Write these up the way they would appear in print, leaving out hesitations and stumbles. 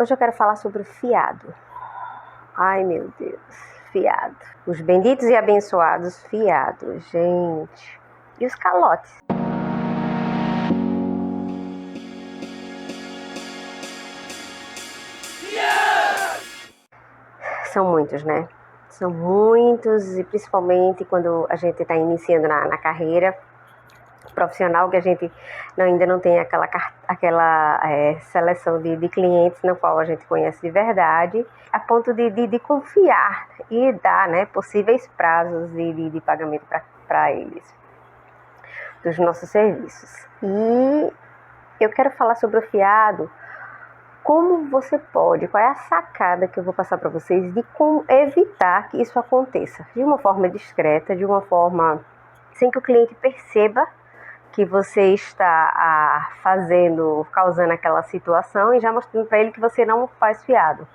Hoje eu quero falar sobre o fiado. Ai, meu Deus, fiado. Os benditos e abençoados fiados, gente. E os calotes? São muitos, né? São muitos, e principalmente quando a gente está iniciando na carreira profissional, que a gente ainda não tem aquela seleção de clientes no qual a gente conhece de verdade, a ponto de confiar e dar, né, possíveis prazos de pagamento para eles, dos nossos serviços. E eu quero falar sobre o fiado. Como você pode, qual é a sacada que eu vou passar para vocês de como evitar que isso aconteça de uma forma discreta, de uma forma sem que o cliente perceba que você está causando aquela situação e já mostrando para ele que você não faz fiado.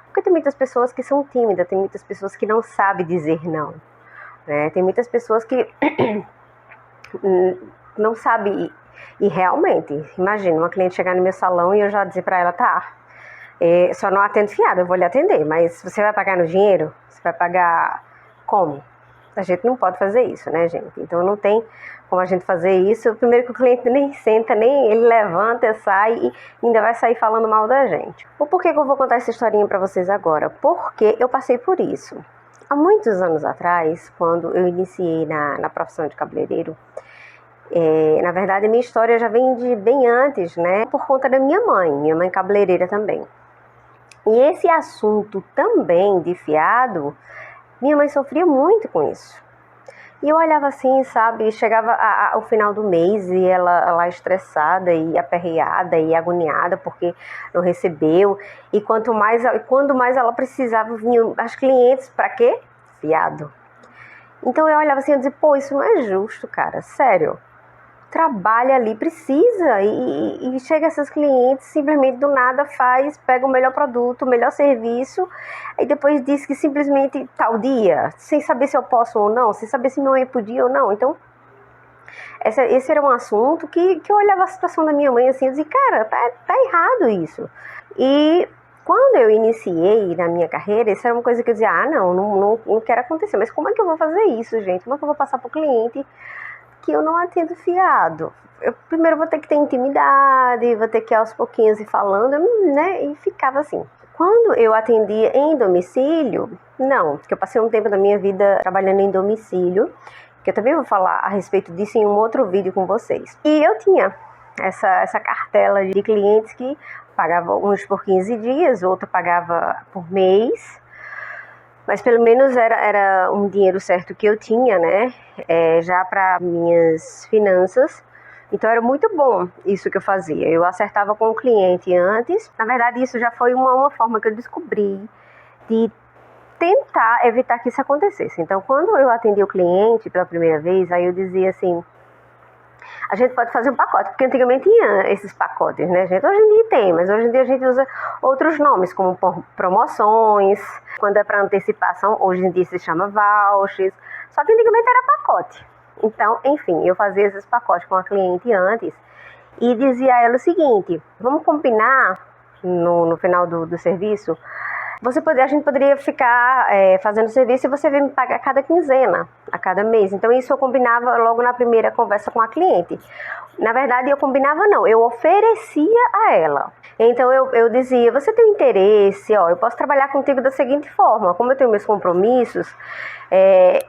Porque tem muitas pessoas que são tímidas, tem muitas pessoas que não sabem dizer não, né? Tem muitas pessoas que não sabem. E realmente, imagina uma cliente chegar no meu salão e eu já dizer para ela, tá, só não atendo fiado, eu vou lhe atender, mas você vai pagar no dinheiro? Você vai pagar como? A gente não pode fazer isso, né, gente? Então não tem como a gente fazer isso. Primeiro que o cliente nem senta, nem ele levanta, sai e ainda vai sair falando mal da gente. Por que eu vou contar essa historinha para vocês agora? Porque eu passei por isso. Há muitos anos atrás, quando eu iniciei na profissão de cabeleireiro, na verdade minha história já vem de bem antes, né? Por conta da minha mãe cabeleireira também. E esse assunto também de fiado, minha mãe sofria muito com isso. E eu olhava assim, sabe, chegava ao final do mês e ela lá estressada e aperreada e agoniada porque não recebeu. E quando mais ela precisava, vinham as clientes, para quê? Fiado. Então eu olhava assim e dizia, pô, isso não é justo, cara, sério. Trabalha ali, precisa, e chega essas clientes, simplesmente do nada pega o melhor produto, o melhor serviço, e depois diz que simplesmente tal dia, sem saber se eu posso ou não, sem saber se meu mãe podia ou não. Então, esse era um assunto que eu olhava a situação da minha mãe assim, e dizia, cara, tá errado isso. E quando eu iniciei na minha carreira, isso era uma coisa que eu dizia, não quero acontecer, mas como é que eu vou fazer isso, gente? Como é que eu vou passar pro cliente que eu não atendo fiado? Eu primeiro vou ter que ter intimidade, vou ter que ir aos pouquinhos ir falando, né? E ficava assim. Quando eu atendia em domicílio, não, porque eu passei um tempo da minha vida trabalhando em domicílio, que eu também vou falar a respeito disso em um outro vídeo com vocês. E eu tinha essa cartela de clientes que pagavam uns por 15 dias, outro pagava por mês, mas pelo menos era um dinheiro certo que eu tinha, né, já para minhas finanças. Então era muito bom isso que eu fazia. Eu acertava com o cliente antes. Na verdade, isso já foi uma forma que eu descobri de tentar evitar que isso acontecesse. Então, quando eu atendi o cliente pela primeira vez, aí eu dizia assim, a gente pode fazer um pacote, porque antigamente tinha esses pacotes, né, gente? Hoje em dia tem, mas hoje em dia a gente usa outros nomes, como promoções, quando é para antecipação, hoje em dia se chama vouchers, só que antigamente era pacote. Então, enfim, eu fazia esses pacotes com a cliente antes e dizia a ela o seguinte, vamos combinar no final do serviço, a gente poderia ficar fazendo serviço e você vem me pagar a cada quinzena, a cada mês. Então isso eu combinava logo na primeira conversa com a cliente. Na verdade eu combinava não, eu oferecia a ela. Então eu dizia, você tem interesse, eu posso trabalhar contigo da seguinte forma, como eu tenho meus compromissos,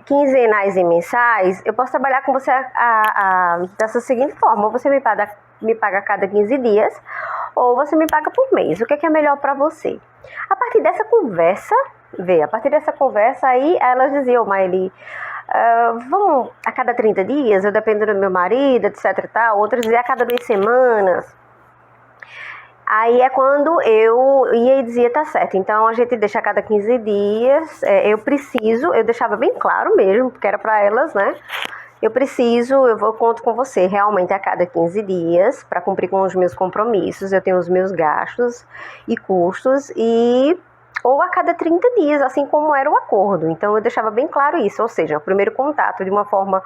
quinzenais e mensais, eu posso trabalhar com você dessa seguinte forma, ou você me paga a cada 15 dias, ou você me paga por mês, o que é melhor para você? A partir dessa conversa, aí elas diziam, Maeli, vamos a cada 30 dias, eu dependo do meu marido, etc e tal, outras diziam a cada 2 semanas. Aí é quando eu ia e dizia, tá certo, então a gente deixa a cada 15 dias, eu deixava bem claro mesmo, porque era para elas, né? Eu conto com você realmente a cada 15 dias para cumprir com os meus compromissos, eu tenho os meus gastos e custos, ou a cada 30 dias, assim como era o acordo. Então eu deixava bem claro isso, ou seja, o primeiro contato de uma forma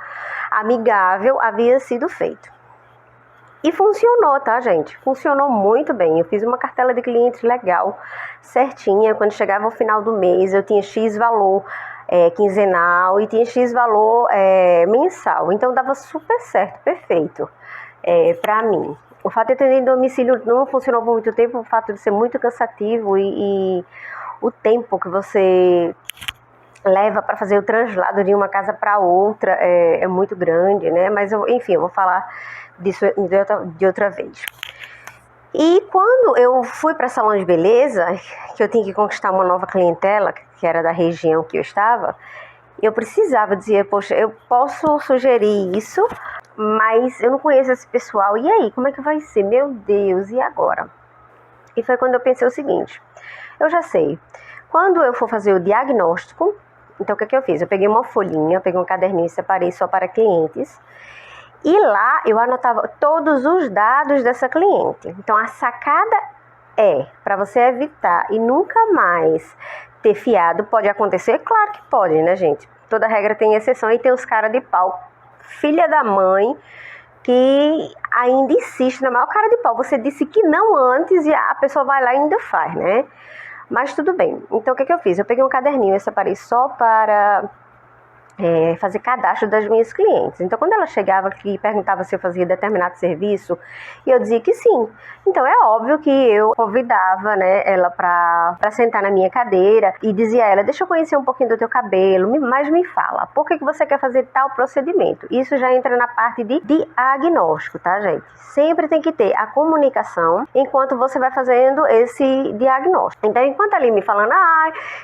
amigável havia sido feito. E funcionou, tá, gente? Funcionou muito bem. Eu fiz uma cartela de clientes legal, certinha. Quando chegava ao final do mês, eu tinha X valor quinzenal e tinha X valor mensal. Então, dava super certo, perfeito pra mim. O fato de atender em domicílio não funcionou por muito tempo, o fato de ser muito cansativo e o tempo que você leva para fazer o translado de uma casa para outra é muito grande, né? Mas, enfim, eu vou falar disso de outra vez. E quando eu fui para salão de beleza, que eu tinha que conquistar uma nova clientela, que era da região que eu estava, eu precisava dizer, poxa, eu posso sugerir isso, mas eu não conheço esse pessoal. E aí, como é que vai ser? Meu Deus, e agora? E foi quando eu pensei o seguinte, eu já sei, quando eu for fazer o diagnóstico, então o que eu fiz? Eu peguei uma folhinha, peguei um caderninho e separei só para clientes. E lá eu anotava todos os dados dessa cliente. Então a sacada para você evitar e nunca mais ter fiado, pode acontecer? Claro que pode, né, gente? Toda regra tem exceção e tem os caras de pau, filha da mãe, que ainda insiste na maior cara de pau. Você disse que não antes e a pessoa vai lá e ainda faz, né? Mas tudo bem. Então o que eu fiz? Eu peguei um caderninho e separei só para fazer cadastro das minhas clientes. Então, quando ela chegava aqui e perguntava se eu fazia determinado serviço, e eu dizia que sim. Então, é óbvio que eu convidava, né, ela para sentar na minha cadeira e dizia a ela, deixa eu conhecer um pouquinho do teu cabelo, mas me fala, por que você quer fazer tal procedimento? Isso já entra na parte de diagnóstico, tá, gente? Sempre tem que ter a comunicação enquanto você vai fazendo esse diagnóstico. Então, enquanto ali me falando,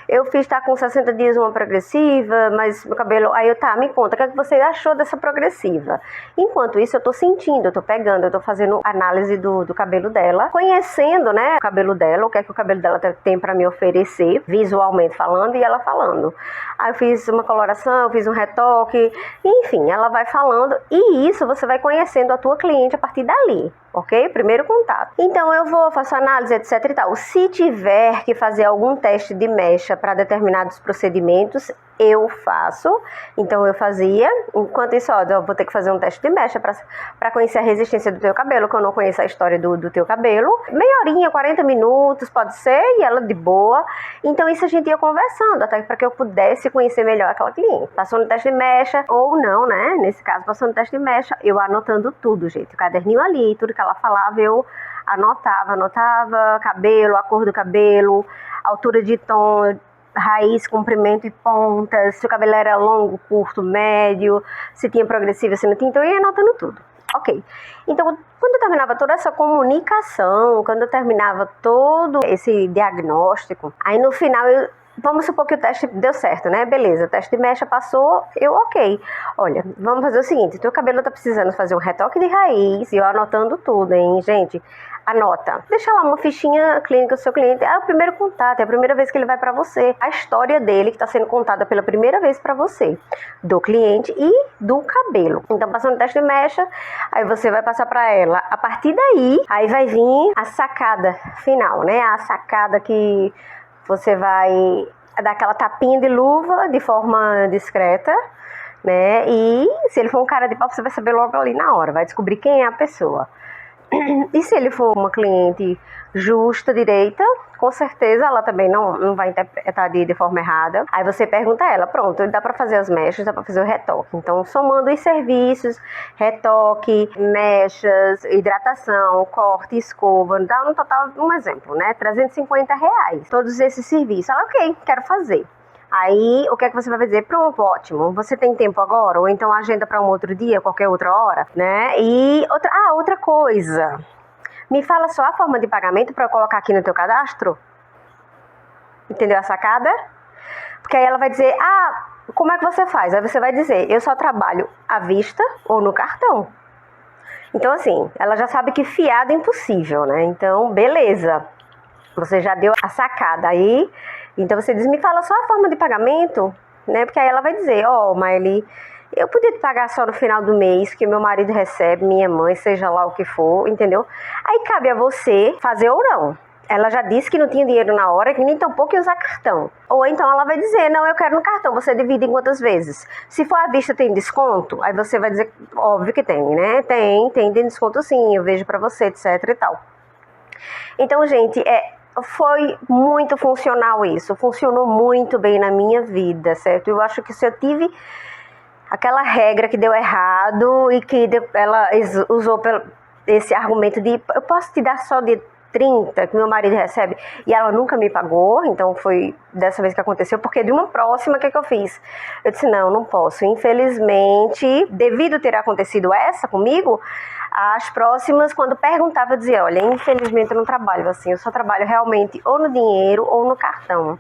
eu fiz com 60 dias uma progressiva, mas meu cabelo aí me conta, o que é que você achou dessa progressiva? Enquanto isso, eu tô sentindo, eu tô pegando, eu tô fazendo análise do cabelo dela, conhecendo, né, o cabelo dela, o que é que o cabelo dela tem pra me oferecer, visualmente falando, e ela falando. Aí eu fiz uma coloração, eu fiz um retoque, enfim, ela vai falando, e isso você vai conhecendo a tua cliente a partir dali, ok? Primeiro contato. Então eu faço análise, etc e tal. Se tiver que fazer algum teste de mecha para determinados procedimentos, eu faço. Então eu fazia. Enquanto isso, eu vou ter que fazer um teste de mecha para conhecer a resistência do teu cabelo, que eu não conheço a história do teu cabelo. Meia horinha, 40 minutos, pode ser, e ela de boa. Então isso a gente ia conversando, até para que eu pudesse conhecer melhor aquela cliente. Passou no teste de mecha, ou não, né? Nesse caso, passou no teste de mecha, eu anotando tudo, gente. O caderninho ali, tudo que ela falava, eu anotava cabelo, a cor do cabelo, altura de tom, raiz, comprimento e pontas, se o cabelo era longo, curto, médio, se tinha progressiva, se não tinha, então eu ia anotando tudo. Ok. Então, quando eu terminava toda essa comunicação, quando eu terminava todo esse diagnóstico, aí no final vamos supor que o teste deu certo, né? Beleza, o teste de mecha passou, ok. Olha, vamos fazer o seguinte, teu cabelo tá precisando fazer um retoque de raiz, e eu anotando tudo, hein, gente? Anota. Deixa lá uma fichinha clínica do seu cliente. É o primeiro contato, é a primeira vez que ele vai para você. A história dele que está sendo contada pela primeira vez para você, do cliente e do cabelo. Então, passando o teste de mecha, aí você vai passar para ela. A partir daí, aí vai vir a sacada final, né? A sacada que você vai dar aquela tapinha de luva de forma discreta, né? E se ele for um cara de pau, você vai saber logo ali na hora, vai descobrir quem é a pessoa. E se ele for uma cliente justa, direita, com certeza ela também não vai interpretar de forma errada. Aí você pergunta a ela, pronto, dá para fazer as mechas, dá para fazer o retoque. Então, somando os serviços, retoque, mechas, hidratação, corte, escova, dá no total, um exemplo, né? R$350. Todos esses serviços. Ela, ok, quero fazer. Aí, o que é que você vai dizer? Pronto, ótimo, você tem tempo agora? Ou então agenda para um outro dia, qualquer outra hora, né? E outra coisa, me fala só a forma de pagamento para eu colocar aqui no teu cadastro. Entendeu a sacada? Porque aí ela vai dizer, como é que você faz? Aí você vai dizer, eu só trabalho à vista ou no cartão. Então, assim, ela já sabe que fiado é impossível, né? Então, beleza, você já deu a sacada aí. Então você diz, me fala só a forma de pagamento, né? Porque aí ela vai dizer, Maile, eu podia te pagar só no final do mês, que meu marido recebe, minha mãe, seja lá o que for, entendeu? Aí cabe a você fazer ou não. ela já disse que não tinha dinheiro na hora, que nem tampouco ia usar cartão. Ou então ela vai dizer, não, eu quero no cartão, você divide em quantas vezes? Se for à vista, tem desconto? Aí você vai dizer, óbvio que tem, né? Tem desconto sim, eu vejo pra você, etc e tal. Então, gente, foi muito funcional isso, funcionou muito bem na minha vida, certo? Eu acho que se eu tive aquela regra que deu errado e que ela usou esse argumento de eu posso te dar só de 30 que meu marido recebe, e ela nunca me pagou, então foi dessa vez que aconteceu, porque de uma próxima, o que eu fiz? Eu disse, não posso, infelizmente, devido ter acontecido essa comigo, as próximas, quando perguntava, eu dizia, olha, infelizmente eu não trabalho assim, eu só trabalho realmente ou no dinheiro ou no cartão.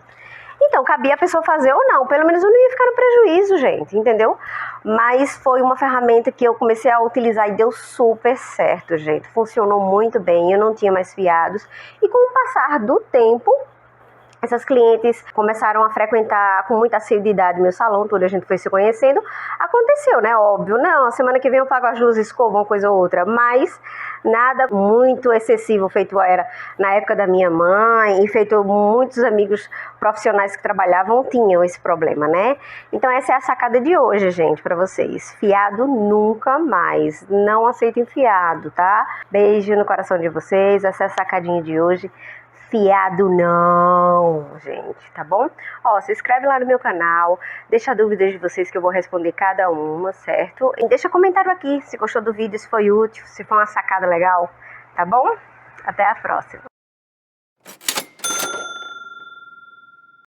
Então, cabia a pessoa fazer ou não, pelo menos eu não ia ficar no prejuízo, gente, entendeu? Mas foi uma ferramenta que eu comecei a utilizar e deu super certo, gente. Funcionou muito bem, eu não tinha mais fiados. E com o passar do tempo, essas clientes começaram a frequentar com muita assiduidade meu salão, tudo a gente foi se conhecendo. Aconteceu, né? Óbvio, não, a semana que vem eu pago as luzes, escova, uma coisa ou outra, mas nada muito excessivo feito era na época da minha mãe e feito muitos amigos profissionais que trabalhavam tinham esse problema, né? Então essa é a sacada de hoje, gente, pra vocês. Fiado nunca mais. Não aceitem fiado, tá? Beijo no coração de vocês. Essa é a sacadinha de hoje. Fiado não, gente, tá bom? Ó, se inscreve lá no meu canal, deixa dúvidas de vocês que eu vou responder cada uma, certo? E deixa comentário aqui se gostou do vídeo, se foi útil, se foi uma sacada legal, tá bom? Até a próxima.